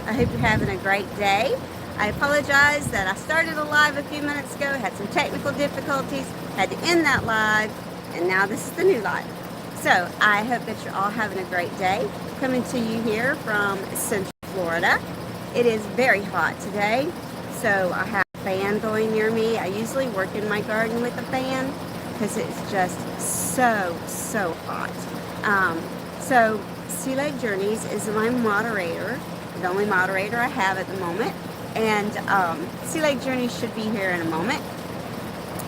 I hope you're having a great day. I apologize that I started a live a few minutes ago, had some technical difficulties, had to end that live, and now this is the new live. So I hope that you're all having a great day. Coming to you here from Central Florida. It is very hot today, so I have a fan going near me. I usually work in my garden with a fan because it's just so hot. So Sea Lake Journeys is my moderator, the only moderator I have at the moment, and Sea Lake Journeys should be here in a moment.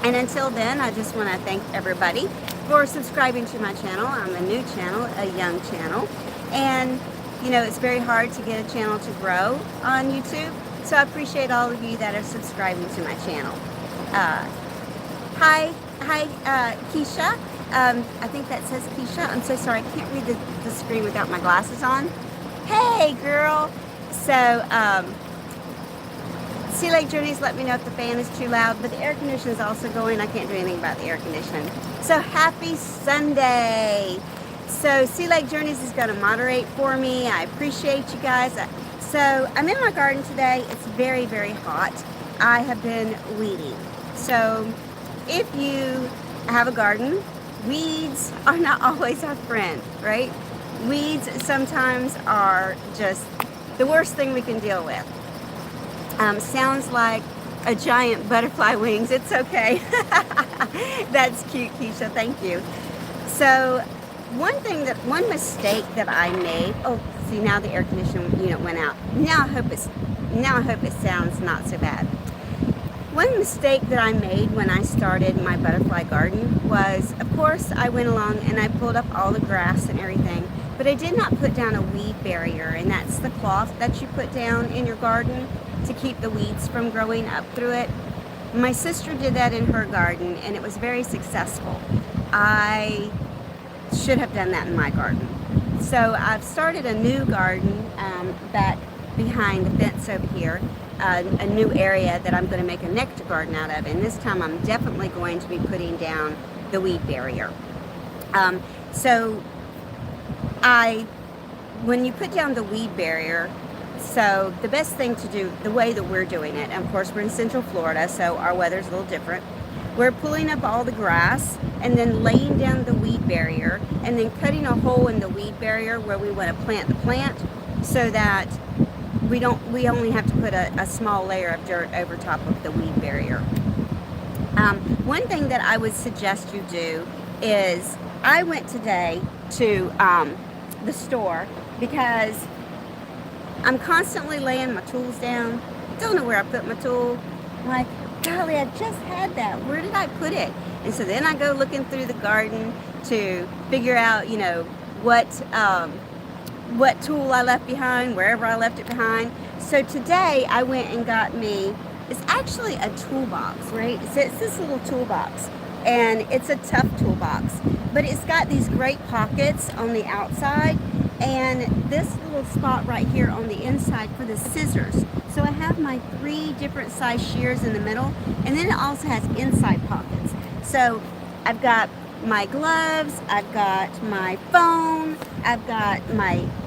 And until then, I just want to thank everybody for subscribing to my channel. I'm a new channel, a young channel, and you know, it's very hard to get a channel to grow on YouTube, so I appreciate all of you that are subscribing to my channel. Hi, Keisha. I think that says Keisha. I'm so sorry, I can't read the screen without my glasses on. Hey, girl. So, Sea Lake Journeys let me know if the fan is too loud, but the air conditioner is also going. I can't do anything about the air conditioning. So, happy Sunday. So, Sea Lake Journeys is going to moderate for me. I appreciate you guys. So, I'm in my garden today. It's very hot. I have been weeding. So, if you have a garden, weeds are not always our friend, right? Weeds sometimes are just the worst thing we can deal with. Sounds like a giant butterfly wings. It's okay. That's cute, Keisha. Thank you. So one mistake that I made. Oh, see, now the air conditioning unit went out. Now I hope it sounds not so bad. One mistake that I made when I started my butterfly garden was, of course, I went along and I pulled up all the grass and everything, but I did not put down a weed barrier, and that's the cloth that you put down in your garden to keep the weeds from growing up through it. My sister did that in her garden, and it was very successful. I should have done that in my garden. So I've started a new garden back behind the fence over here. A new area that I'm going to make a nectar garden out of, and this time I'm definitely going to be putting down the weed barrier. So when you put down the weed barrier, so the best thing to do, the way that we're doing it, and of course we're in Central Florida, so our weather's a little different. We're pulling up all the grass and then laying down the weed barrier and then cutting a hole in the weed barrier where we want to plant the plant, so that we only have to put a small layer of dirt over top of the weed barrier. One thing that I would suggest you do is, I went today to the store because I'm constantly laying my tools down. Don't know where I put my tool. I'm like, golly, I just had that. Where did I put it? And so then I go looking through the garden to figure out, you know, what tool I left behind, wherever I left it behind. So today I went and got me, it's actually a toolbox, right? So it's this little toolbox, and it's a tough toolbox, but it's got these great pockets on the outside and this little spot right here on the inside for the scissors. So I have my 3 different size shears in the middle, and then it also has inside pockets. So I've got my gloves, I've got my phone, I've got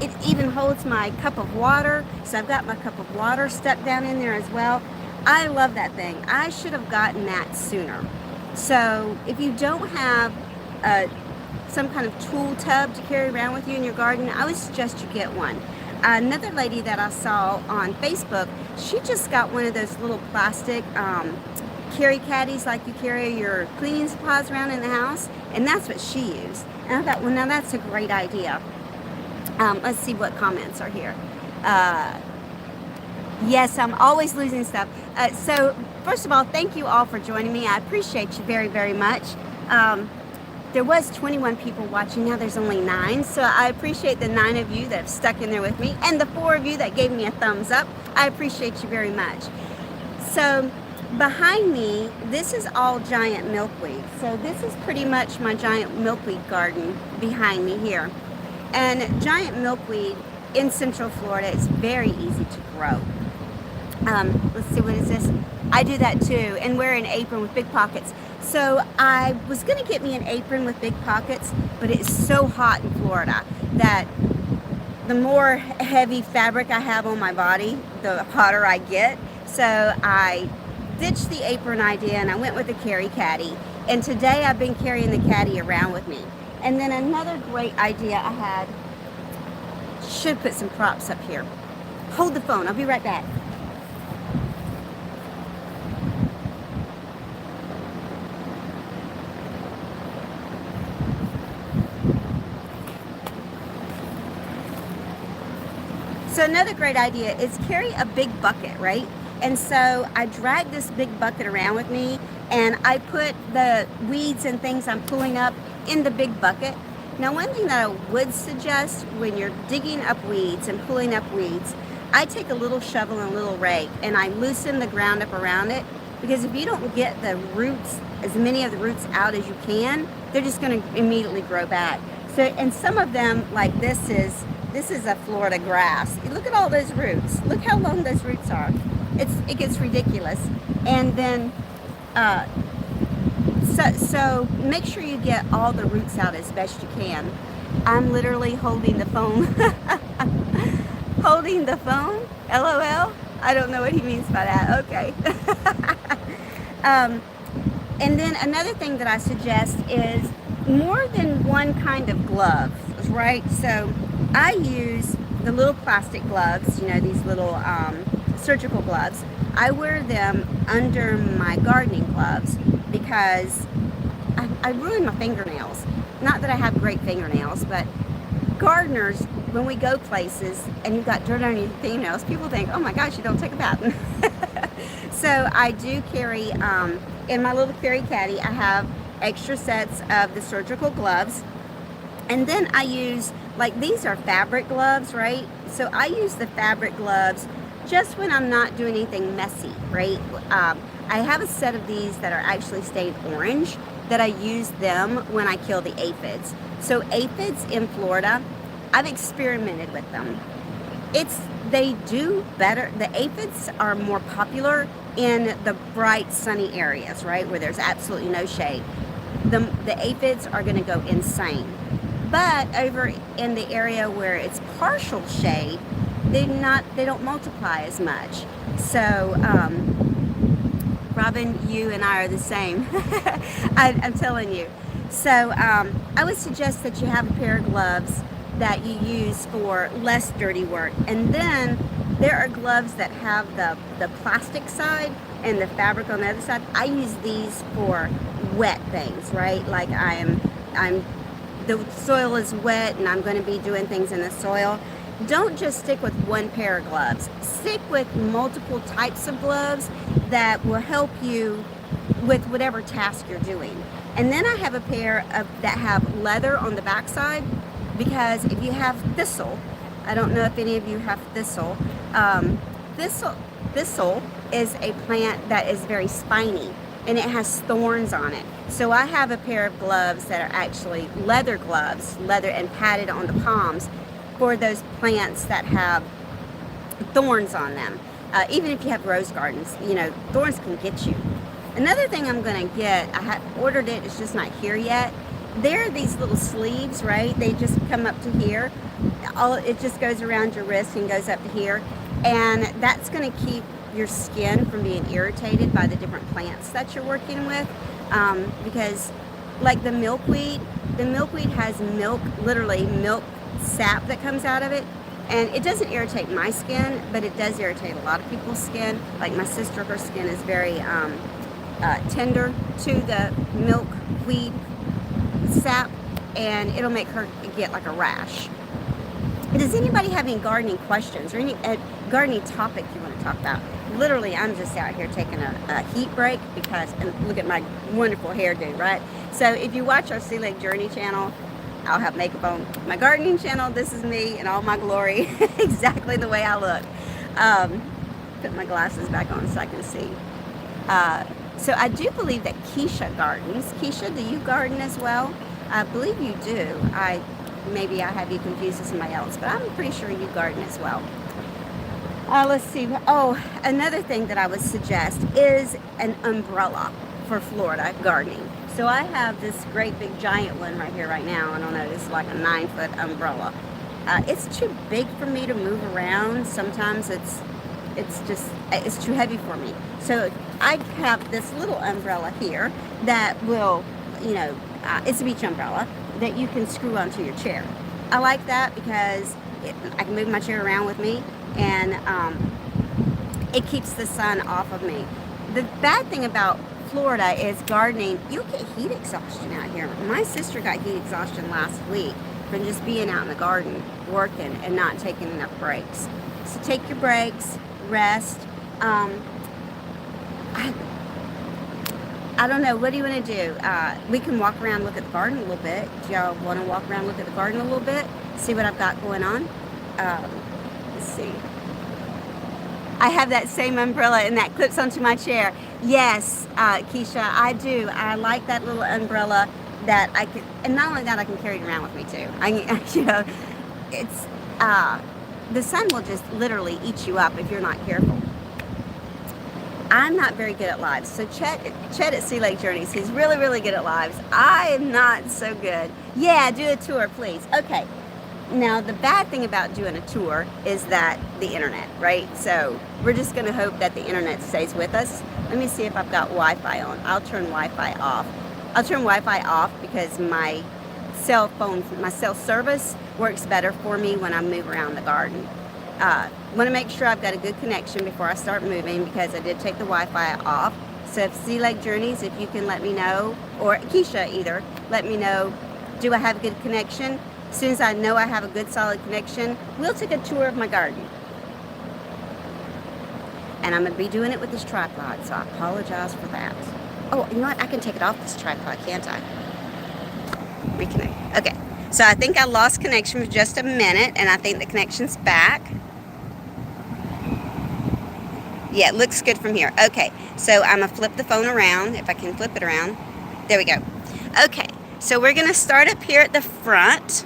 it even holds my cup of water, so I've got my cup of water stuck down in there as well. I love that thing. I should have gotten that sooner. So if you don't have some kind of tool tub to carry around with you in your garden, I would suggest you get one. Another lady that I saw on Facebook, she just got one of those little plastic carry caddies like you carry your cleaning supplies around in the house, and that's what she used. And I thought, well, now that's a great idea. Let's see what comments are here. Yes, I'm always losing stuff. So first of all, thank you all for joining me. I appreciate you very much. There was 21 people watching, now there's only 9, so I appreciate the 9 of you that have stuck in there with me, and the 4 of you that gave me a thumbs up. I appreciate you very much. So behind me, this is all giant milkweed. So this is pretty much my giant milkweed garden behind me here. And giant milkweed in Central Florida is very easy to grow. Let's see, what is this? I do that too, and wear an apron with big pockets. So I was going to get me an apron with big pockets, but it's so hot in Florida that the more heavy fabric I have on my body, the hotter I get. So I ditched the apron idea and I went with the carry caddy. And today I've been carrying the caddy around with me. And then another great idea I had, should put some props up here. Hold the phone, I'll be right back. So another great idea is carry a big bucket, right? And so I drag this big bucket around with me and I put the weeds and things I'm pulling up in the big bucket. Now, one thing that I would suggest when you're digging up weeds and pulling up weeds, I take a little shovel and a little rake and I loosen the ground up around it, because if you don't get the roots, as many of the roots out as you can, they're just going to immediately grow back. So, and some of them, like this is a Florida grass. Look at all those roots. Look how long those roots are. It gets ridiculous. And then, so make sure you get all the roots out as best you can. I'm literally holding the phone. Holding the phone? LOL? I don't know what he means by that. Okay. And then another thing that I suggest is more than one kind of gloves, right? So I use the little plastic gloves, you know, these little surgical gloves. I wear them under my gardening gloves because I ruin my fingernails. Not that I have great fingernails, but gardeners, when we go places and you've got dirt on your fingernails, people think, oh my gosh, you don't take a bath. So I do carry, in my little carry caddy, I have extra sets of the surgical gloves. And then I use, like, these are fabric gloves, right? So I use the fabric gloves just when I'm not doing anything messy, right? I have a set of these that are actually stained orange that I use them when I kill the aphids. So aphids in Florida, I've experimented with them. They do better. The aphids are more popular in the bright sunny areas, right, where there's absolutely no shade. The aphids are going to go insane. But over in the area where it's partial shade, they don't multiply as much. So Robin, you and I are the same. I'm telling you. So I would suggest that you have a pair of gloves that you use for less dirty work. And then there are gloves that have the plastic side and the fabric on the other side. I use these for wet things, right? Like the soil is wet and I'm going to be doing things in the soil. Don't just stick with one pair of gloves. Stick with multiple types of gloves that will help you with whatever task you're doing. And then I have a pair that have leather on the backside, because if you have thistle, I don't know if any of you have thistle. Thistle is a plant that is very spiny and it has thorns on it. So I have a pair of gloves that are actually leather gloves, leather and padded on the palms, for those plants that have thorns on them. Even if you have rose gardens, you know, thorns can get you. Another thing I'm going to get, I have ordered it, it's just not here yet. There are these little sleeves, right? They just come up to here. It just goes around your wrist and goes up to here. And that's going to keep your skin from being irritated by the different plants that you're working with. Because like the milkweed has milk, literally milk sap that comes out of it. And it doesn't irritate my skin, but it does irritate a lot of people's skin. Like my sister, her skin is very tender to the milkweed sap, and it'll make her get like a rash. Does anybody have any gardening questions or any gardening topic you want to talk about? Literally, I'm just out here taking a heat break because, and look at my wonderful hairdo, right? So if you watch our Sea Lake Journey channel, I'll have makeup on. My gardening channel, this is me in all my glory, exactly the way I look. Put my glasses back on so I can see. So I do believe that Keisha gardens. Keisha, do you garden as well? I believe you do. Maybe I have you confused with somebody else, but I'm pretty sure you garden as well. Let's see. Oh, another thing that I would suggest is an umbrella for Florida gardening. So I have this great big giant one right here right now. I don't know, it's like a 9-foot umbrella. It's too big for me to move around. Sometimes it's too heavy for me. So I have this little umbrella here that will, it's a beach umbrella that you can screw onto your chair. I like that because I can move my chair around with me, and it keeps the sun off of me. The bad thing about Florida is gardening. You'll get heat exhaustion out here. My sister got heat exhaustion last week from just being out in the garden working and not taking enough breaks. So take your breaks, rest. I don't know, what do you want to do? We can walk around, look at the garden a little bit. Do y'all want to walk around, look at the garden a little bit? See what I've got going on? Let's see. I have that same umbrella and that clips onto my chair. Yes, Keisha, I do. I like that little umbrella that I can, and not only that, I can carry it around with me too. It's, the sun will just literally eat you up if you're not careful. I'm not very good at lives. So Chet at Sea Lake Journeys, he's really, really good at lives. I am not so good. Yeah, do a tour, please. Okay. Now, the bad thing about doing a tour is that the internet, right? So we're just going to hope that the internet stays with us. Let me see if I've got Wi-Fi on. I'll turn Wi-Fi off. I'll turn Wi-Fi off because my cell service works better for me when I move around the garden. Want to make sure I've got a good connection before I start moving, because I did take the Wi-Fi off. So if Sea Lake Journeys, if you can let me know, or Keisha either, let me know, do I have a good connection? As soon as I know I have a good solid connection, we'll take a tour of my garden. And I'm going to be doing it with this tripod, so I apologize for that. Oh, you know what? I can take it off this tripod, can't I? Reconnect. Okay. So I think I lost connection for just a minute, and I think the connection's back. Yeah, it looks good from here. Okay, so I'm going to flip the phone around, if I can flip it around. There we go. Okay, so we're going to start up here at the front.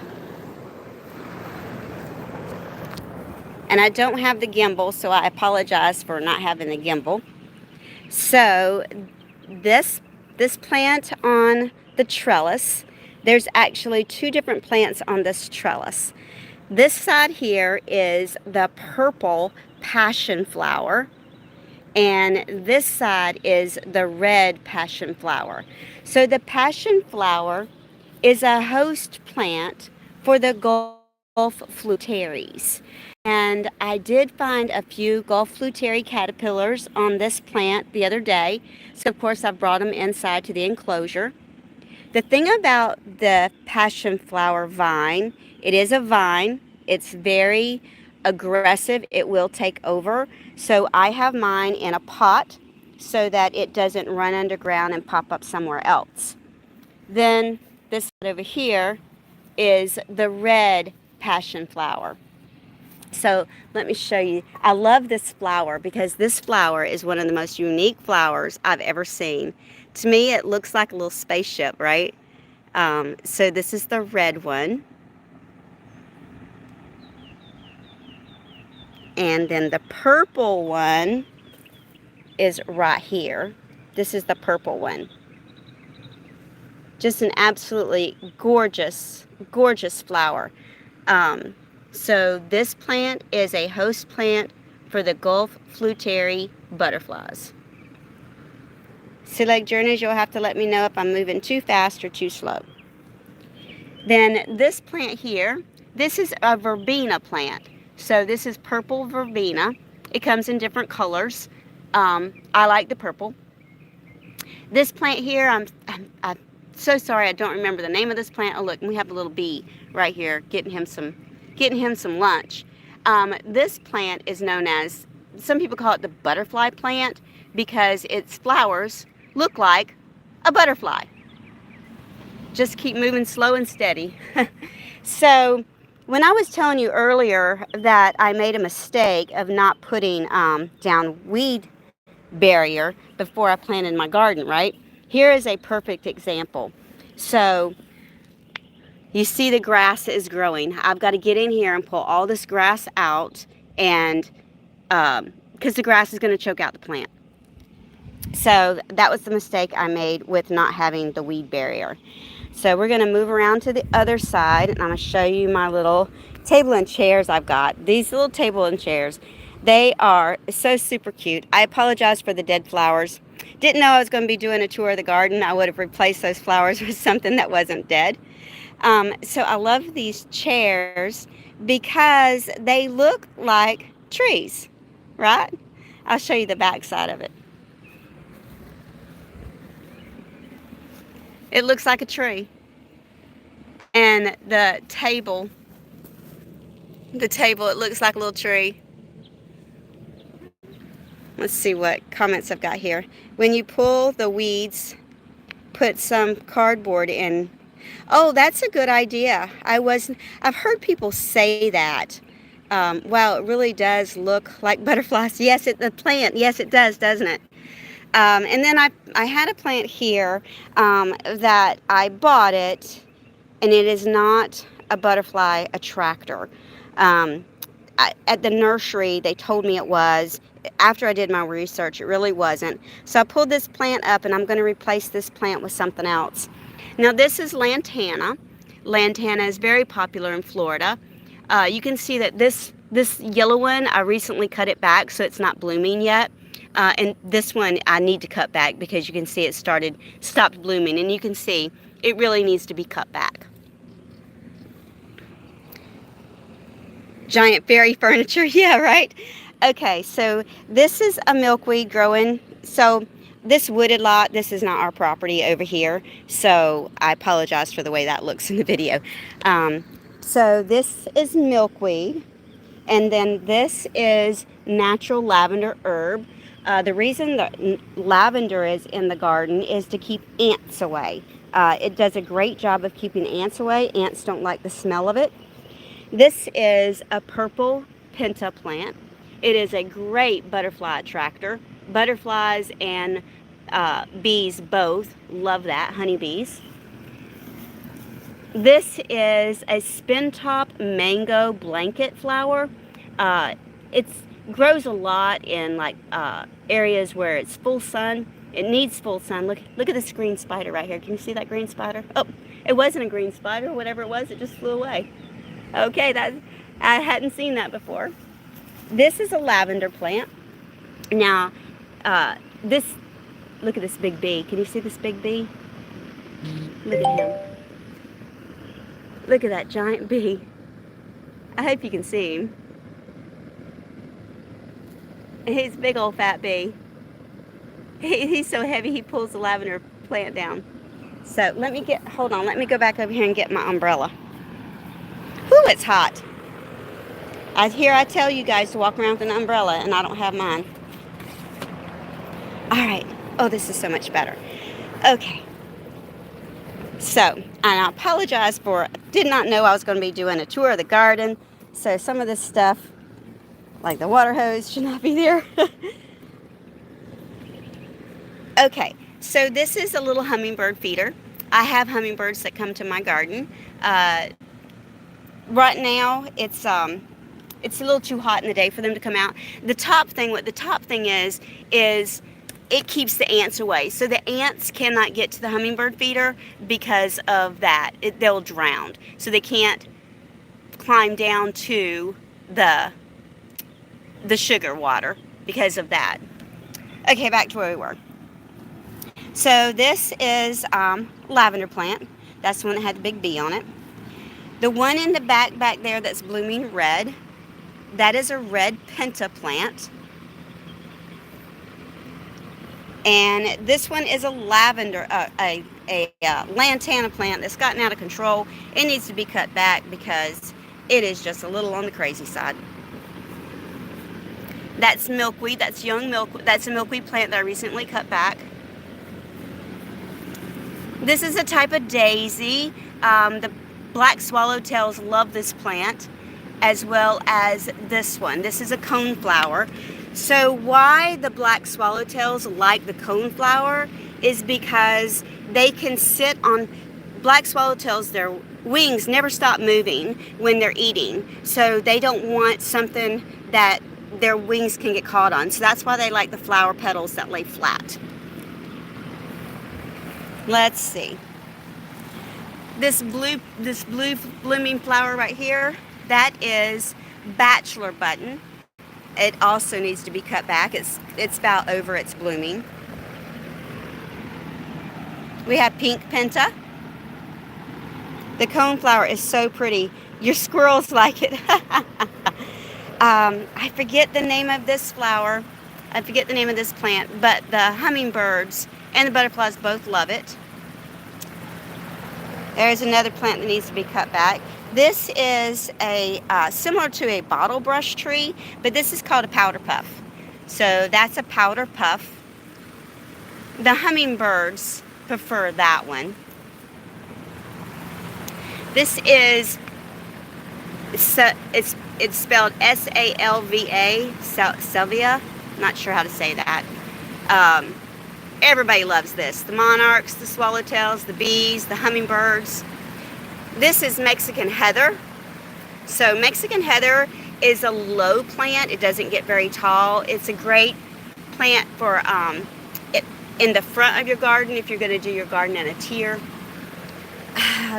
And I don't have the gimbal, so I apologize for not having the gimbal. So this plant on the trellis, there's actually two different plants on this trellis. This side here is the purple passion flower, and this side is the red passion flower. So the passion flower is a host plant for the Gulf Fluttering. And I did find a few Gulf Fluttering caterpillars on this plant the other day. So of course I brought them inside to the enclosure. The thing about the passion flower vine, it is a vine. It's very aggressive. It will take over. So I have mine in a pot so that it doesn't run underground and pop up somewhere else. Then this over here is the red passion flower. So let me show you. I love this flower because this flower is one of the most unique flowers I've ever seen. To me, it looks like a little spaceship, right? So this is the red one. And then the purple one is right here. This is the purple one. Just an absolutely gorgeous, gorgeous flower. So this plant is a host plant for the Gulf Fluttering butterflies. Sea Lake Journeys, you'll have to let me know if I'm moving too fast or too slow. Then this plant here, this is a verbena plant. So this is purple verbena. It comes in different colors. I like the purple. This plant here, I'm so sorry I don't remember the name of this plant. Oh look, we have a little bee right here getting him some lunch. This plant is known as, some people call it the butterfly plant because its flowers look like a butterfly. Just keep moving slow and steady. So when I was telling you earlier that I made a mistake of not putting down weed barrier before I planted my garden, right? Here is a perfect example. So you see the grass is growing. I've got to get in here and pull all this grass out, and because the grass is going to choke out the plant. So that was the mistake I made with not having the weed barrier. So we're going to move around to the other side, and I'm going to show you my little table and chairs I've got. These little table and chairs, they are so super cute. I apologize for the dead flowers. Didn't know I was going to be doing a tour of the garden. I would have replaced those flowers with something that wasn't dead. So I love these chairs because they look like trees, right? I'll show you the back side of it. It looks like a tree. And the table, it looks like a little tree. Let's see what comments I've got here. When you pull the weeds, put some cardboard in. Oh, that's a good idea. I've heard people say that. Wow, it really does look like butterflies. Yes, the plant. Yes, it does, doesn't it? And then I had a plant here that I bought it, and it is not a butterfly attractor. At the nursery, they told me it was. After I did my research, it really wasn't. So I pulled this plant up, and I'm going to replace this plant with something else. Now, this is lantana. Lantana is very popular in Florida. You can see that this yellow one, I recently cut it back, so it's not blooming yet. And this one I need to cut back because you can see it stopped blooming, and you can see it really needs to be cut back. Giant fairy furniture, yeah, right? Okay, so this is a milkweed growing. So this wooded lot, this is not our property over here, so I apologize for the way that looks in the video. So this is milkweed, and then this is natural lavender herb. The reason that lavender is in the garden is to keep ants away. It does a great job of keeping ants away. Ants don't like the smell of it. This is a purple penta plant. It is a great butterfly attractor. Butterflies and bees both love that, honeybees. This is a spin-top mango blanket flower. It grows a lot in areas where it's full sun. It needs full sun. Look at this green spider right here. Can you see that green spider? Oh, it wasn't a green spider. Whatever it was, it just flew away. Okay, I hadn't seen that before. This is a lavender plant. Now, look at this big bee. Can you see this big bee? Look at him. Look at that giant bee. I hope you can see him. He's a big old fat bee. He's so heavy he pulls the lavender plant down. So hold on, let me go back over here and get my umbrella. Whew, it's hot. I tell you guys to walk around with an umbrella, and I don't have mine. All right. Oh, this is so much better. Okay. So, and I apologize did not know I was going to be doing a tour of the garden. So some of this stuff, like the water hose, should not be there. Okay. So this is a little hummingbird feeder. I have hummingbirds that come to my garden. Right now, it's a little too hot in the day for them to come out. What the top thing is it keeps the ants away. So the ants cannot get to the hummingbird feeder because of that. They'll drown. So they can't climb down to the sugar water because of that. Okay, back to where we were. So this is lavender plant. That's the one that had the big bee on it. The one in the back there that's blooming red, that is a red penta plant. And this one is a lavender, a lantana plant that's gotten out of control. It needs to be cut back because it is just a little on the crazy side. That's milkweed, that's young milkweed. That's a milkweed plant that I recently cut back. This is a type of daisy. The black swallowtails love this plant, as well as this one. This is a coneflower. So why the black swallowtails like the coneflower is because they can sit on black swallowtails. Their wings never stop moving when they're eating, so they don't want something that their wings can get caught on. So that's why they like the flower petals that lay flat. Let's see. This blue blooming flower right here, that is bachelor button. It also needs to be cut back. It's about over its blooming. We have pink penta. The coneflower is so pretty. Your squirrels like it. I forget the name of this flower. I forget the name of this plant, but the hummingbirds and the butterflies both love it. There's another plant that needs to be cut back. This is a similar to a bottle brush tree, but this is called a powder puff. So that's a powder puff. The hummingbirds prefer that one. This is, it's spelled S-A-L-V-A, Salvia. Not sure how to say that. Everybody loves this. The monarchs, the swallowtails, the bees, the hummingbirds. This is Mexican heather. So Mexican heather is a low plant. It doesn't get very tall. It's a great plant for in the front of your garden if you're going to do your garden in a tier.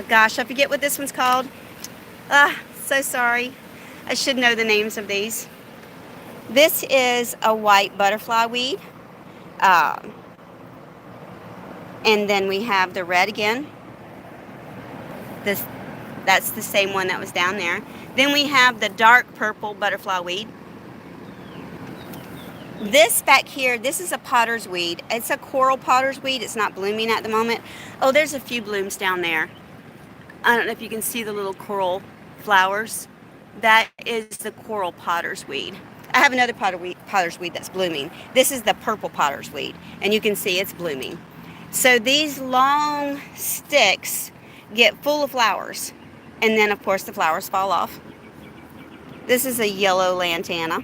Gosh, I forget what this one's called. So sorry. I should know the names of these. This is a white butterfly weed. And then we have the red again. That's the same one that was down there. Then we have the dark purple butterfly weed. This back here, this is a potter's weed. It's a coral potter's weed. It's not blooming at the moment. Oh, there's a few blooms down there. I don't know if you can see the little coral flowers. That is the coral potter's weed. I have another potter's weed that's blooming. This is the purple potter's weed, and you can see it's blooming. So these long sticks get full of flowers, and then of course the flowers fall off. This is a yellow lantana.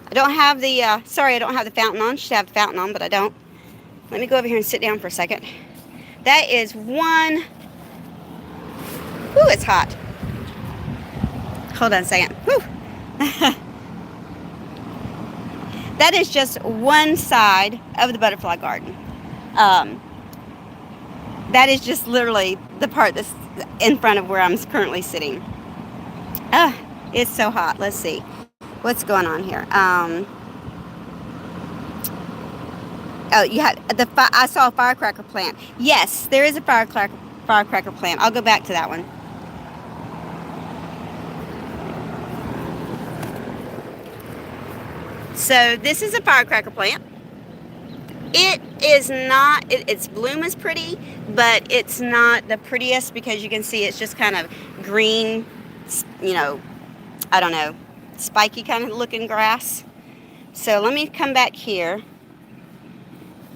I don't have the, sorry, I don't have the fountain on. Should have the fountain on, but I don't. Let me go over here and sit down for a second. That is one, whew, it's hot. Hold on a second. Whew. That is just one side of the butterfly garden. That is just literally the part that's in front of where I'm currently sitting. It's so hot. Let's see. What's going on here? Oh, you had I saw a firecracker plant. Yes, there is a firecracker plant. I'll go back to that one. So this is a firecracker plant. It is not, its bloom is pretty, but it's not the prettiest because you can see it's just kind of green, you know, I don't know, spiky kind of looking grass. So let me come back here.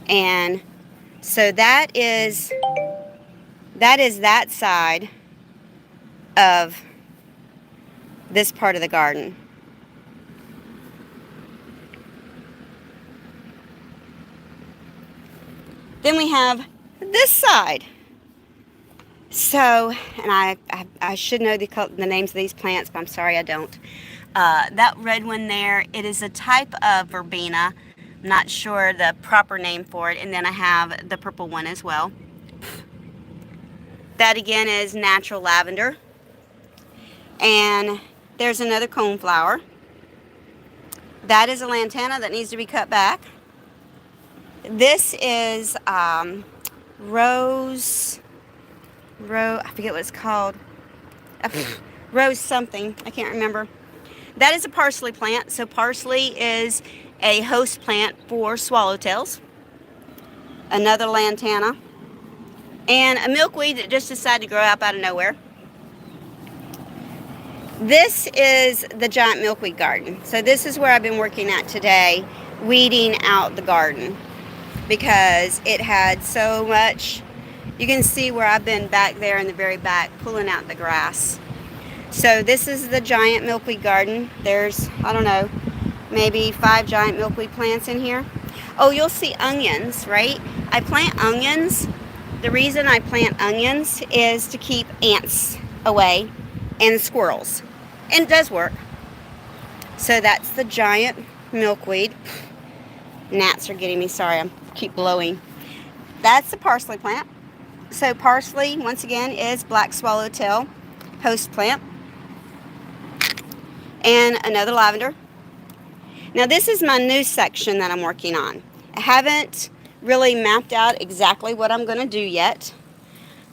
And so that is that side of this part of the garden. Then we have this side. So, and I should know the names of these plants, but I'm sorry I don't. That red one there, it is a type of verbena. I'm not sure the proper name for it. And then I have the purple one as well. That again is natural lavender. And there's another coneflower. That is a lantana that needs to be cut back. This is rose, I forget what it's called. Rose something, I can't remember. That is a parsley plant. So parsley is a host plant for swallowtails. Another lantana. And a milkweed that just decided to grow up out of nowhere. This is the giant milkweed garden. So this is where I've been working at today, weeding out the garden. Because it had so much, you can see where I've been back there in the very back pulling out the grass. So this is the giant milkweed garden. There's, I don't know, maybe 5 giant milkweed plants in here. Oh, you'll see onions, right? I plant onions. The reason I plant onions is to keep ants away and squirrels. And it does work. So that's the giant milkweed. Gnats are getting me, sorry, I keep blowing. That's the parsley plant. So parsley, once again, is black swallowtail host plant. And another lavender. Now this is my new section that I'm working on. I haven't really mapped out exactly what I'm going to do yet.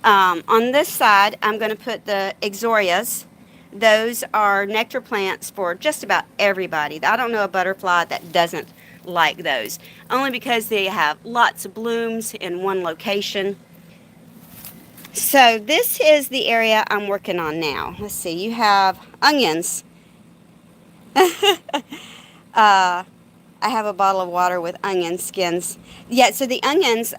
On this side, I'm going to put the Exorias. Those are nectar plants for just about everybody. I don't know a butterfly that doesn't like those, only because they have lots of blooms in one location. So this is the area I'm working on now. Let's see, you have onions. I have a bottle of water with onion skins. Yeah, so the onions,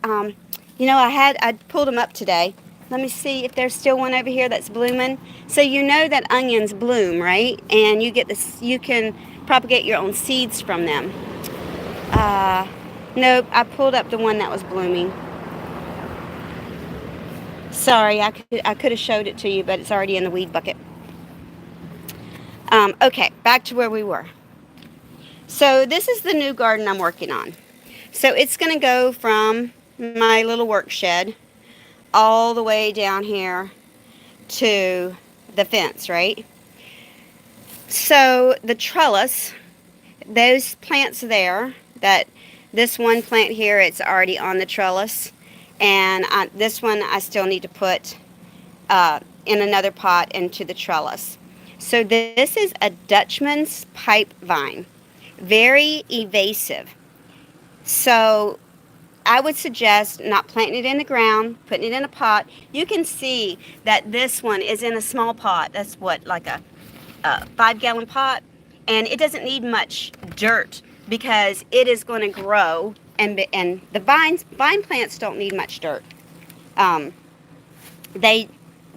you know, I pulled them up today. Let me see if there's still one over here that's blooming. So you know that onions bloom, right? And you get this, you can propagate your own seeds from them. Nope, I pulled up the one that was blooming. Sorry, I could have showed it to you, but it's already in the weed bucket. Okay, back to where we were. So this is the new garden I'm working on. So it's going to go from my little work shed all the way down here to the fence, right? So the trellis, those plants there, this one plant here, it's already on the trellis. And this one I still need to put in another pot into the trellis. So this is a Dutchman's pipe vine. Very evasive. So I would suggest not planting it in the ground, putting it in a pot. You can see that this one is in a small pot. That's what, like a 5-gallon pot. And it doesn't need much dirt because it is going to grow. And the vine plants don't need much dirt. They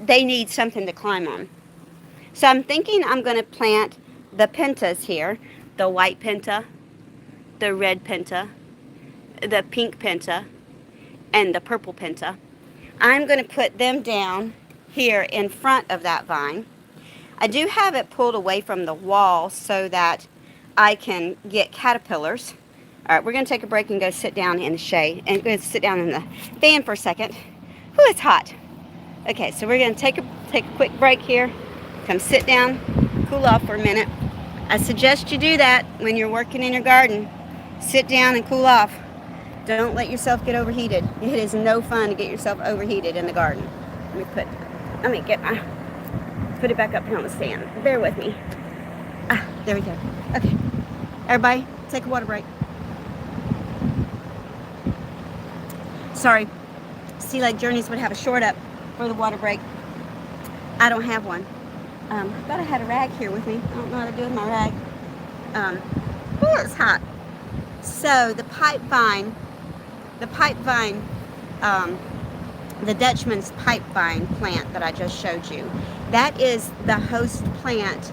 need something to climb on. So I'm thinking I'm going to plant the pentas here. The white penta, the red penta, the pink penta, and the purple penta. I'm going to put them down here in front of that vine. I do have it pulled away from the wall so that I can get caterpillars. All right, we're going to take a break and go sit down in the shade. And go sit down in the fan for a second. Whew, it's hot. Okay, so we're going to take a quick break here. Come sit down, cool off for a minute. I suggest you do that when you're working in your garden. Sit down and cool off. Don't let yourself get overheated. It is no fun to get yourself overheated in the garden. Let me put it back up here on the stand. Bear with me. There we go. Okay. Everybody, take a water break. Sorry. Sea Lake Journeys would have a short up for the water break. I don't have one. I thought I had a rag here with me. I don't know how to do with my rag. Oh, it's hot. So the pipe vine, the Dutchman's pipe vine plant that I just showed you, that is the host plant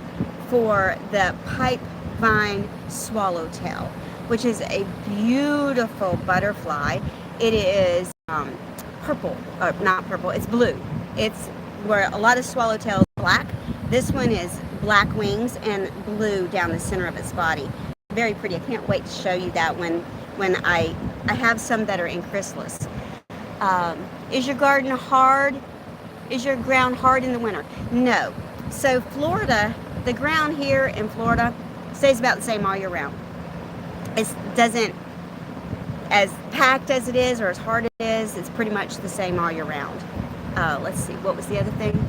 for the pipe vine swallowtail, which is a beautiful butterfly. It is purple, or not purple, it's blue. It's where a lot of swallowtails are black. This one is black wings and blue down the center of its body. Very pretty. I can't wait to show you that when I have some that are in chrysalis. Is your garden hard? Is your ground hard in the winter? No. So Florida, the ground here in Florida stays about the same all year round. It doesn't, as packed as it is or as hard as it is, it's pretty much the same all year round. Let's see, what was the other thing?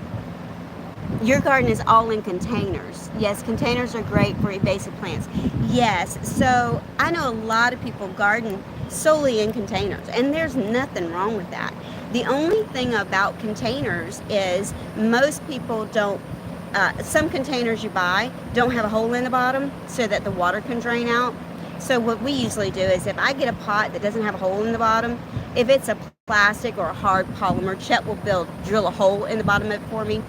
Your garden is all in containers. Yes, containers are great for invasive plants. Yes, so I know a lot of people garden solely in containers, and there's nothing wrong with that. The only thing about containers is most people don't, some containers you buy don't have a hole in the bottom so that the water can drain out. So what we usually do is if I get a pot that doesn't have a hole in the bottom, if it's a plastic or a hard polymer, Chet will drill a hole in the bottom of it for me.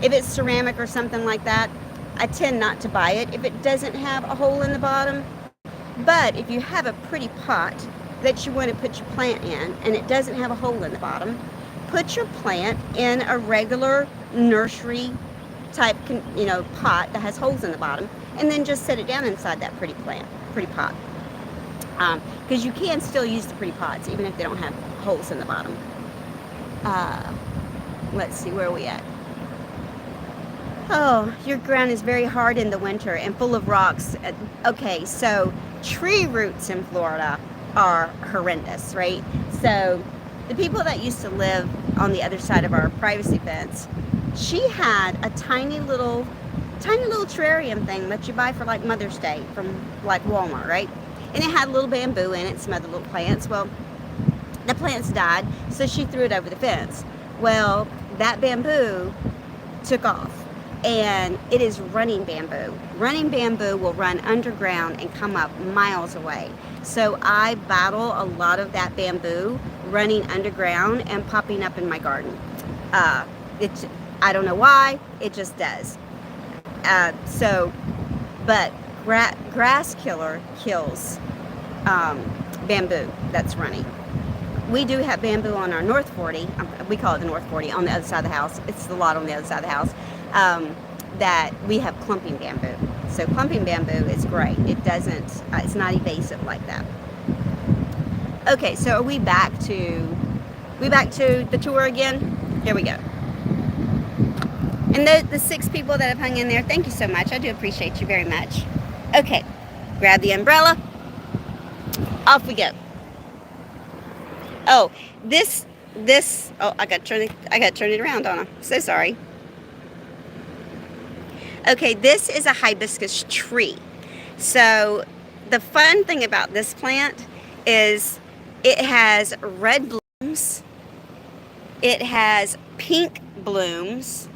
If it's ceramic or something like that, I tend not to buy it if it doesn't have a hole in the bottom. But if you have a pretty pot that you want to put your plant in and it doesn't have a hole in the bottom, put your plant in a regular nursery type, pot that has holes in the bottom, and then just set it down inside that pretty pot. Because you can still use the pretty pots even if they don't have holes in the bottom. Uh, let's see, where are we at? Oh, your ground is very hard in the winter and full of rocks. Okay, so tree roots in Florida are horrendous, right? So the people that used to live on the other side of our privacy fence, she had a tiny little terrarium thing that you buy for like Mother's Day from like Walmart, right? And it had a little bamboo in it, some other little plants. Well, the plants died, so she threw it over the fence. Well, that bamboo took off, and it is running bamboo. Running bamboo will run underground and come up miles away. So I battle a lot of that bamboo running underground and popping up in my garden. It's, I don't know why, it just does. But grass killer kills bamboo that's running. We do have bamboo on our North 40. We call it the North 40 on the other side of the house. It's the lot on the other side of the house. That we have clumping bamboo. So clumping bamboo is great. It doesn't, it's not evasive like that. Okay, so are we back to the tour again? Here we go. And the 6 people that have hung in there, thank you so much. I do appreciate you very much. Okay, grab the umbrella. Off we go. Oh, oh, I got to turn it around, Donna. So sorry. Okay, this is a hibiscus tree. So the fun thing about this plant is it has red blooms, it has pink blooms,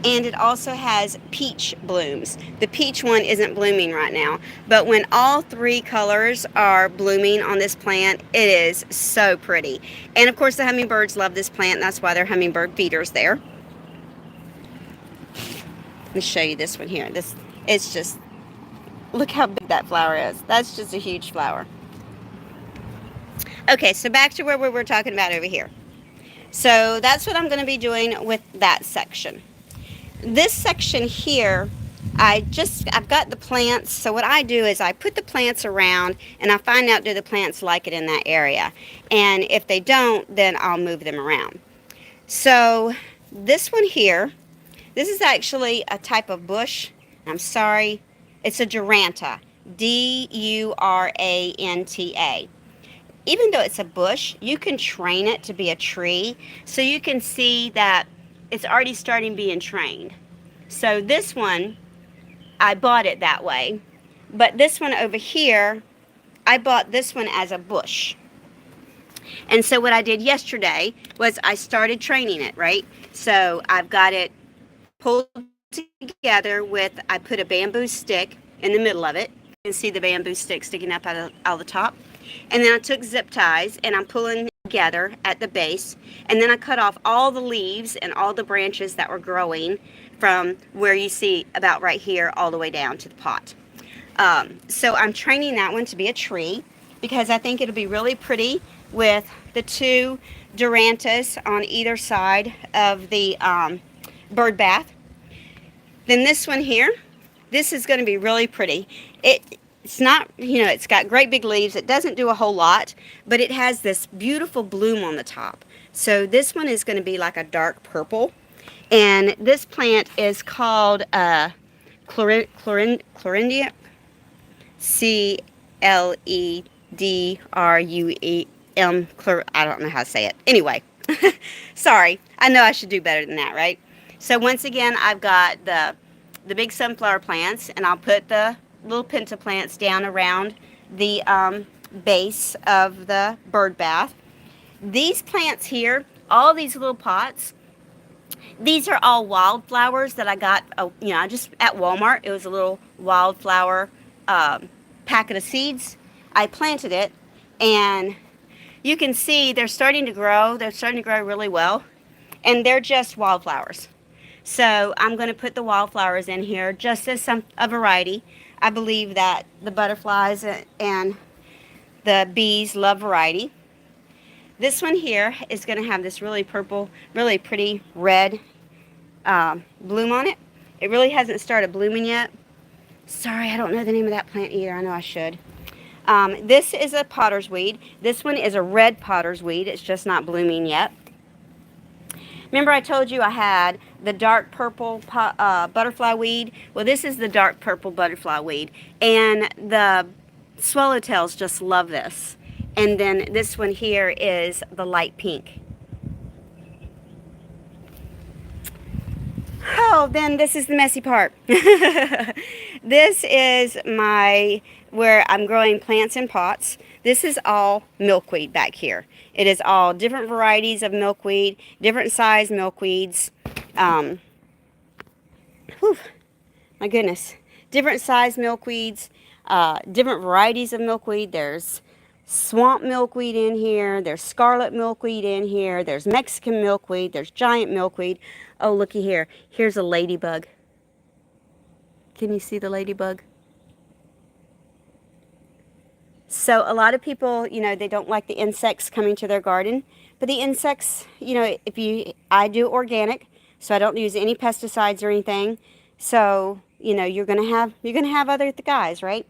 and it also has peach blooms. The peach one isn't blooming right now, but when all 3 colors are blooming on this plant, it is so pretty. And of course the hummingbirds love this plant, and that's why they're hummingbird feeders there. Let me show you this one here. It's just, look how big that flower is. That's just a huge flower. Okay, so back to where we were talking about over here. So that's what I'm going to be doing with that section. This section here, I've got the plants. So what I do is I put the plants around and I find out, do the plants like it in that area? And if they don't, then I'll move them around. So this one here, this is actually a type of bush. I'm sorry. It's a Duranta. D-U-R-A-N-T-A. Even though it's a bush, you can train it to be a tree. So you can see that it's already starting being trained. So this one, I bought it that way. But this one over here, I bought this one as a bush. And so what I did yesterday was I started training it, right? So I've got it pulled together with, I put a bamboo stick in the middle of it. You can see the bamboo stick sticking up out of the top. And then I took zip ties and I'm pulling together at the base. And then I cut off all the leaves and all the branches that were growing from where you see about right here all the way down to the pot. So I'm training that one to be a tree because I think it'll be really pretty with the 2 Durantas on either side of the bird bath. Then this one here, this is going to be really pretty. It's not, you know, it's got great big leaves. It doesn't do a whole lot, but it has this beautiful bloom on the top. So this one is going to be like a dark purple. And this plant is called Clerendia, C-L-E-D-R-U-E-M. I don't know how to say it. Anyway, sorry. I know I should do better than that, right? So once again, I've got the big sunflower plants, and I'll put the little pinta plants down around the base of the bird bath. These plants here, all these little pots, these are all wildflowers that I got, you know, just at Walmart. It was a little wildflower packet of seeds. I planted it, and you can see they're starting to grow. They're starting to grow really well, and they're just wildflowers. So I'm going to put the wildflowers in here just as a variety. I believe that the butterflies and the bees love variety. This one here is going to have this really purple, really pretty red bloom on it. It really hasn't started blooming yet. Sorry, I don't know the name of that plant either. I know I should. This is a potter's weed. This one is a red potter's weed. It's just not blooming yet. Remember I told you I had the dark purple butterfly weed? Well, this is the dark purple butterfly weed. And the swallowtails just love this. And then this one here is the light pink. Oh, then this is the messy part. This is where I'm growing plants in pots. This is all milkweed back here. It is all different varieties of milkweed, different size milkweeds. Whew, my goodness. Different size milkweeds, different varieties of milkweed. There's swamp milkweed in here. There's scarlet milkweed in here. There's Mexican milkweed. There's giant milkweed. Oh, looky here. Here's a ladybug. Can you see the ladybug? So a lot of people, you know, they don't like the insects coming to their garden. But the insects, you know, I do organic, so I don't use any pesticides or anything. So, you know, you're gonna have other guys, right?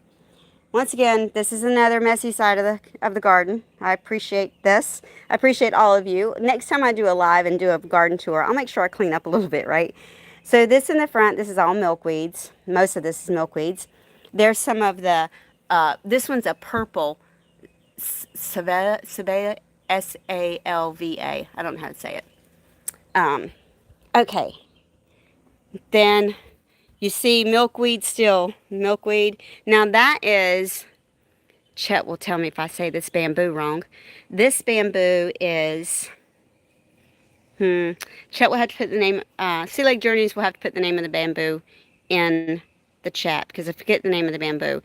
Once again, this is another messy side of the garden. I appreciate this. I appreciate all of you. Next time I do a live and do a garden tour, I'll make sure I clean up a little bit, right? So this in the front, this is all milkweeds. Most of this is milkweeds. There's some of the, this one's a purple Salva, S-A-L-V-A. I don't know how to say it. Okay. Then you see milkweed still. Milkweed. Now that is, Chet will tell me if I say this bamboo wrong. This bamboo is, Chet will have to put the name, Sea Lake Journeys will have to put the name of the bamboo in the chat, because I forget the name of the bamboo.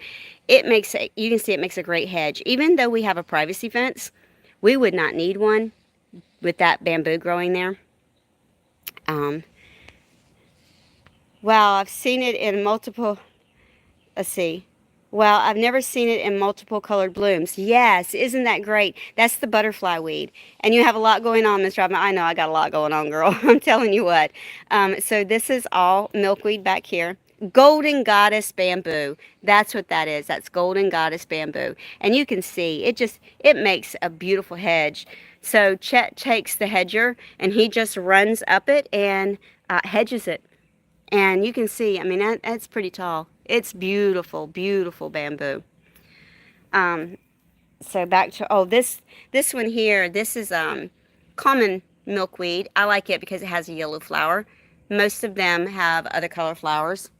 It makes, you can see it makes a great hedge. Even though we have a privacy fence, we would not need one with that bamboo growing there. Well, I've seen it in multiple, let's see. Well, I've never seen it in multiple colored blooms. Yes, isn't that great? That's the butterfly weed. And you have a lot going on, Miss Robin. I know I got a lot going on, girl. I'm telling you what. So this is all milkweed back here. Golden Goddess bamboo. That's what that is. That's Golden Goddess bamboo. And you can see, it makes a beautiful hedge. So Chet takes the hedger and he just runs up it and hedges it. And you can see, I mean, that's pretty tall. It's beautiful, beautiful bamboo. So back to, oh, this one here, this is common milkweed. I like it because it has a yellow flower. Most of them have other color flowers.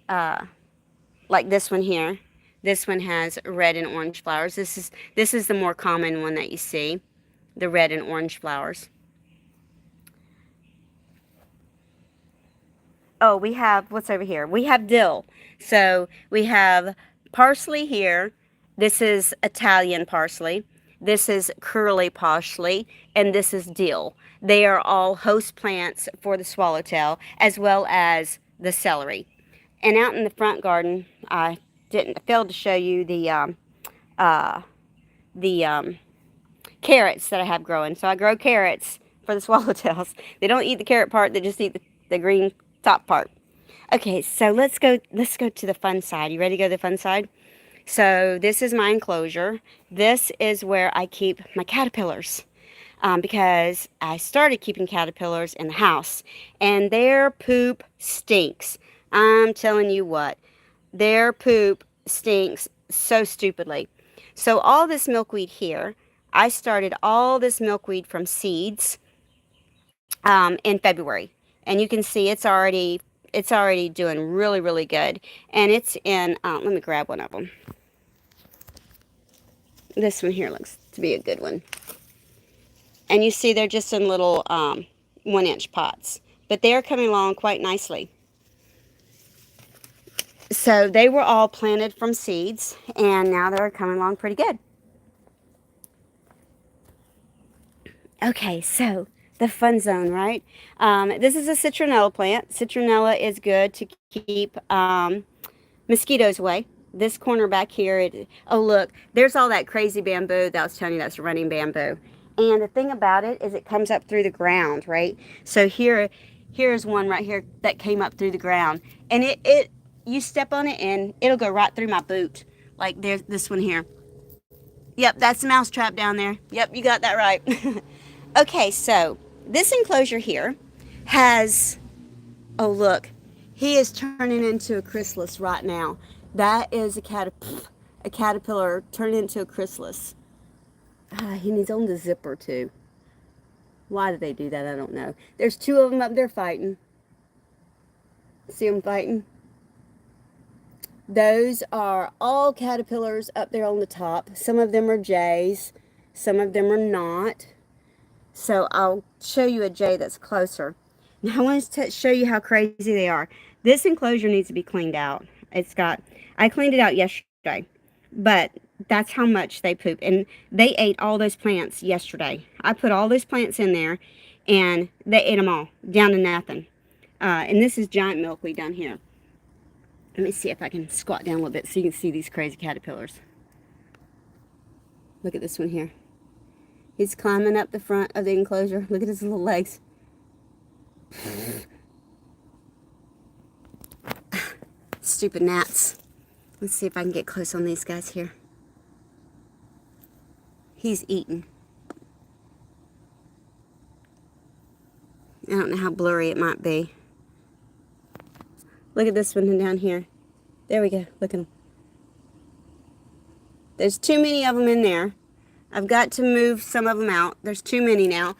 Like this one here. This one has red and orange flowers. This is the more common one that you see, the red and orange flowers. Oh, we have, what's over here? We have dill. So we have parsley here. This is Italian parsley. This is curly parsley. And this is dill. They are all host plants for the swallowtail, as well as the celery. And out in the front garden, I failed to show you the carrots that I have growing. So I grow carrots for the swallowtails. They don't eat the carrot part, they just eat the green top part. Okay, so let's go to the fun side. You ready to go to the fun side? So this is my enclosure. This is where I keep my caterpillars. Because I started keeping caterpillars in the house, and their poop stinks. I'm telling you what, their poop stinks so stupidly. So all this milkweed here, I started all this milkweed from seeds in February. And you can see it's already doing really, really good. And it's in, let me grab one of them. This one here looks to be a good one. And you see they're just in little 1-inch pots. But they are coming along quite nicely. So they were all planted from seeds. And now they're coming along pretty good. Okay, so the fun zone, right? This is a citronella plant. Citronella is good to keep mosquitoes away. This corner back here, oh look, there's all that crazy bamboo that I was telling you, that's running bamboo. And the thing about it is it comes up through the ground, right? So here's one right here that came up through the ground. And you step on it and it'll go right through my boot. Like there's this one here. Yep, that's the mouse trap down there. Yep, you got that right. Okay, so this enclosure here has, oh look, he is turning into a chrysalis right now. That is a caterpillar turning into a chrysalis. And he's on the zipper too. Why did they do that? I don't know. There's two of them up there fighting. See them fighting? Those are all caterpillars up there on the top. Some of them are jays. Some of them are not. So I'll show you a jay that's closer. Now I want to show you how crazy they are. This enclosure needs to be cleaned out. I cleaned it out yesterday, but that's how much they poop. And they ate all those plants yesterday. I put all those plants in there, and they ate them all, down to nothing. And this is giant milkweed down here. Let me see if I can squat down a little bit so you can see these crazy caterpillars. Look at this one here. He's climbing up the front of the enclosure. Look at his little legs. Stupid gnats. Let's see if I can get close on these guys here. He's eating. I don't know how blurry it might be. Look at this one down here. There we go. Look at them. There's too many of them in there. I've got to move some of them out. There's too many now.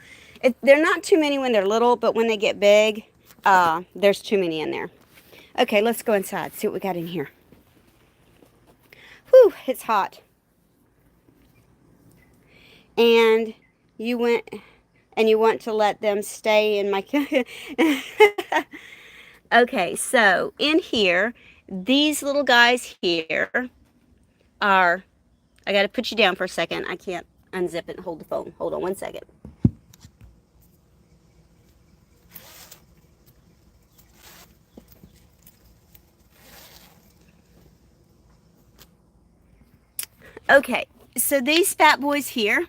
They're not too many when they're little, but when they get big, there's too many in there. Okay, let's go inside, see what we got in here. Whew, it's hot. And you want to let them stay in my... Okay, so in here, these little guys here are... I got to put you down for a second. I can't unzip it and hold the phone. Hold on one second. Okay, so these fat boys here,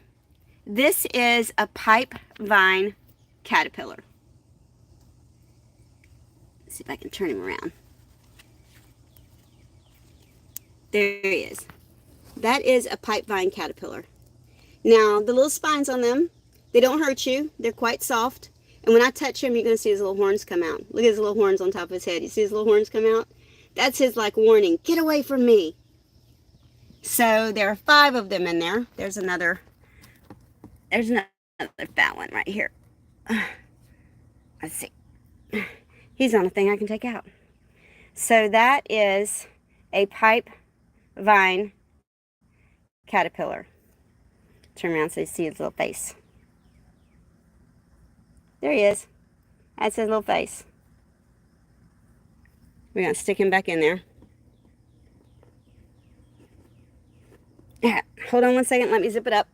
this is a pipe vine caterpillar. Let's see if I can turn him around. There he is. That is a pipe vine caterpillar. Now, the little spines on them, they don't hurt you. They're quite soft. And when I touch him, you're going to see his little horns come out. Look at his little horns on top of his head. You see his little horns come out? That's his, like, warning. Get away from me. So, there are 5 of them in there. There's another fat one right here. Let's see. He's on a thing I can take out. So, that is a pipe vine caterpillar. Turn around so you see his little face. There he is. That's his little face. We're going to stick him back in there. Hold on one second. Let me zip it up.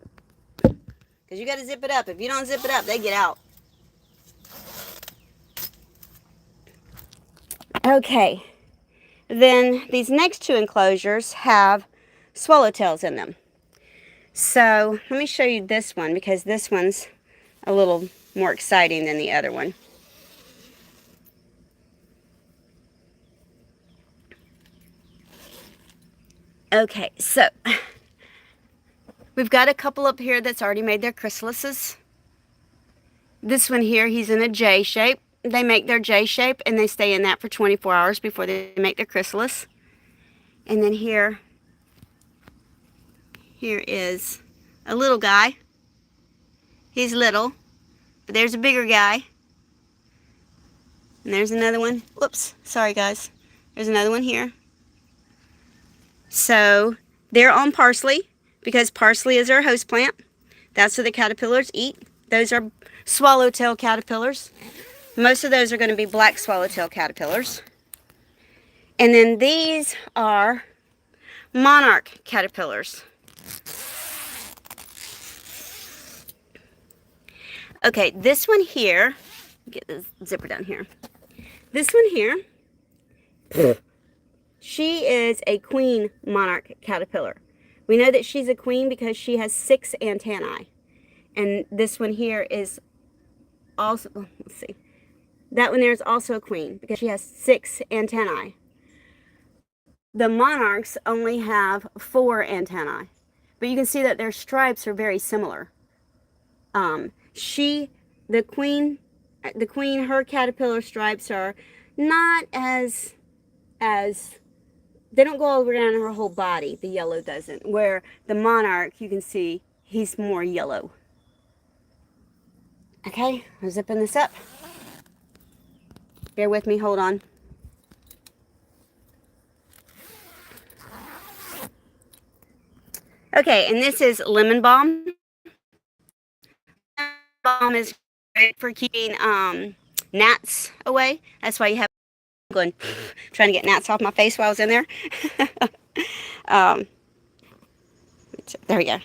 Because you got to zip it up. If you don't zip it up, they get out. Okay. Then these next 2 enclosures have swallowtails in them. So let me show you this one, because this one's a little more exciting than the other one. Okay, so we've got a couple up here that's already made their chrysalises. This one here, he's in a J shape. They make their J shape and they stay in that for 24 hours before they make their chrysalis. And then here is a little guy. He's little, but there's a bigger guy. And there's another one. Whoops, sorry guys. There's another one here. So they're on parsley because parsley is our host plant. That's what the caterpillars eat. Those are swallowtail caterpillars. Most of those are going to be black swallowtail caterpillars. And then these are monarch caterpillars. Okay, this one here, get the zipper down here. This one here, she is a queen monarch caterpillar. We know that she's a queen because she has 6 antennae. And this one here is also, let's see. That one there is also a queen because she has 6 antennae. The monarchs only have 4 antennae. But you can see that their stripes are very similar. She the queen, her caterpillar stripes are not as they don't go all around her whole body. The yellow doesn't. Where the monarch, you can see he's more yellow. Okay, I'm zipping this up. Bear with me, hold on. Okay, and this is lemon balm. Lemon balm is great for keeping gnats away. That's why you have going trying to get gnats off my face while I was in there. There we go.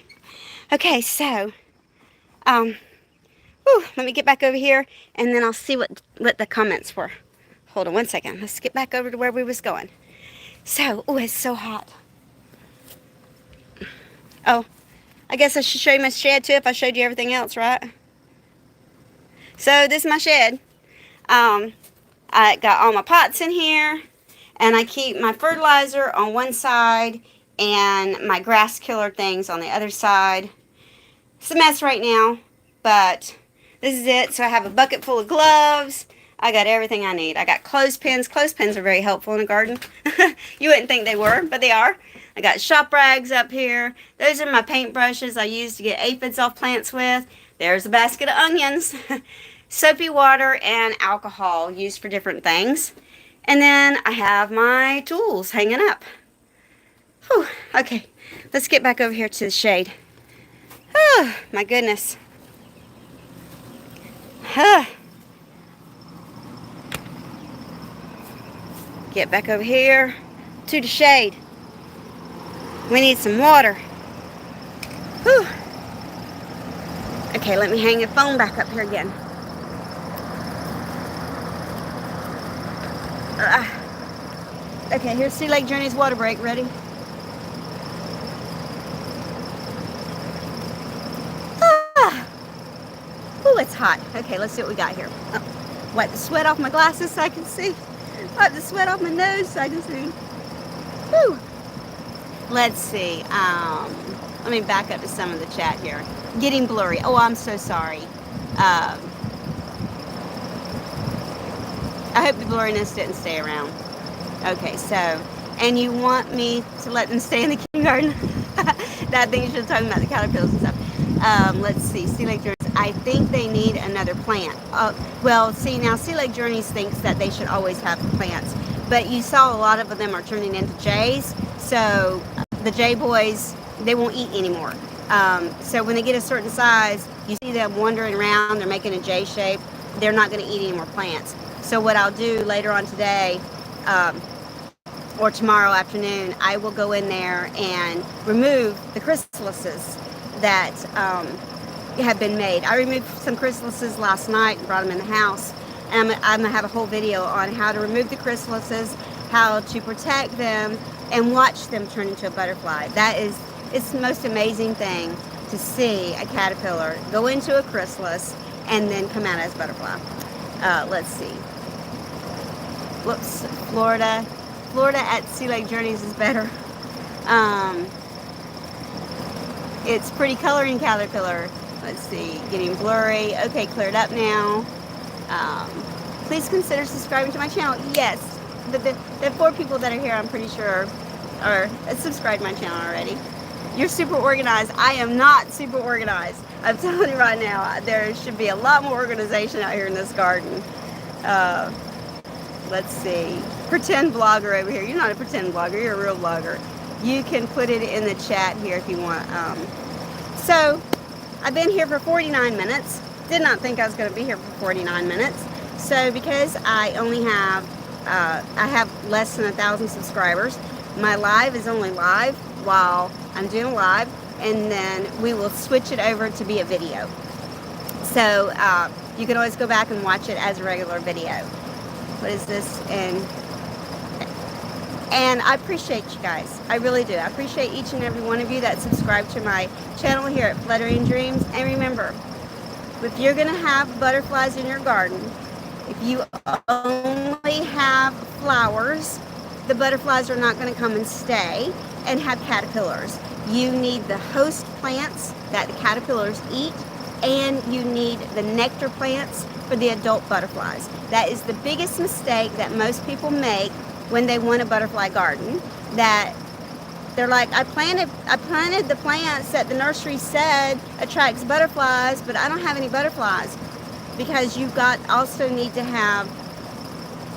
Okay, so let me get back over here and then I'll see what the comments were. Hold on one second. Let's get back over to where we was going. So, oh, it's so hot. Oh, I guess I should show you my shed too if I showed you everything else, right? So this is my shed. I got all my pots in here, and I keep my fertilizer on one side and my grass killer things on the other side. It's a mess right now, but this is it. So I have a bucket full of gloves. I got everything I need. I got clothespins. Clothespins are very helpful in a garden. You wouldn't think they were, but they are. I got shop rags up here. Those are my paint brushes I use to get aphids off plants with. There's a basket of onions. Soapy water and alcohol used for different things. And then I have my tools hanging up. Whew. Okay, let's get back over here to the shade. Oh, my goodness. Huh. Get back over here to the shade. We need some water. Whew. Okay, let me hang the phone back up here again. Okay, here's Sea Lake Journey's water break. Ready? Oh, it's hot. Okay, let's see what we got here. Oh, wipe the sweat off my glasses so I can see. Wipe the sweat off my nose so I can see. Whew. Let's see. Let me back up to some of the chat here. Getting blurry. Oh, I'm so sorry. I hope the blurriness didn't stay around. Okay, so, and you want me to let them stay in the kindergarten? I think you should talk about the caterpillars and stuff. Let's see, Sea Lake Journeys. I think they need another plant. Well, see, now Sea Lake Journeys thinks that they should always have plants, but you saw a lot of them are turning into jays, so the jay boys, they won't eat anymore. So when they get a certain size, you see them wandering around, they're making a J shape, they're not going to eat any more plants. So what I'll do later on today, or tomorrow afternoon, I will go in there and remove the chrysalises that have been made. I removed some chrysalises last night and brought them in the house. And I'm going to have a whole video on how to remove the chrysalises, how to protect them, and watch them turn into a butterfly. It's the most amazing thing to see a caterpillar go into a chrysalis and then come out as a butterfly. Let's see. Whoops, Florida at Sea Lake Journeys is better. It's pretty coloring caterpillar. Let's see, getting blurry. Okay, cleared up now. Please consider subscribing to my channel. Yes, the 4 people that are here, I'm pretty sure, are subscribed to my channel already. You're super organized. I am not super organized. I'm telling you right now, there should be a lot more organization out here in this garden. Let's see. Pretend blogger over here. You're not a pretend blogger. You're a real blogger. You can put it in the chat here if you want. So, I've been here for 49 minutes. Did not think I was going to be here for 49 minutes. So, because I only have, I have less than 1,000 subscribers, my live is only live while I'm doing live, and then we will switch it over to be a video. So, you can always go back and watch it as a regular video. What is this? And I appreciate you guys. I really do. I appreciate each and every one of you that subscribe to my channel here at Fluttering Dreams. And remember, if you're going to have butterflies in your garden, if you only have flowers, the butterflies are not going to come and stay and have caterpillars. You need the host plants that the caterpillars eat and you need the nectar plants for the adult butterflies. That is the biggest mistake that most people make when they want a butterfly garden. That they're like, I planted the plants that the nursery said attracts butterflies, but I don't have any butterflies. Because you also need to have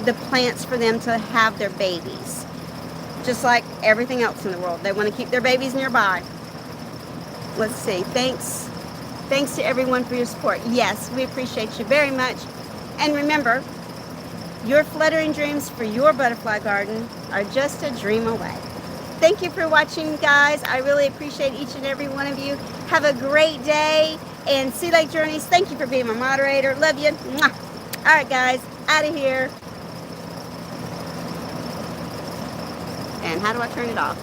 the plants for them to have their babies. Just like everything else in the world. They want to keep their babies nearby. Let's see. Thanks to everyone for your support. Yes, we appreciate you very much. And remember, your fluttering dreams for your butterfly garden are just a dream away. Thank you for watching, guys. I really appreciate each and every one of you. Have a great day. And Sea Lake Journeys, thank you for being my moderator. Love you. Mwah. All right, guys. Out of here. And how do I turn it off?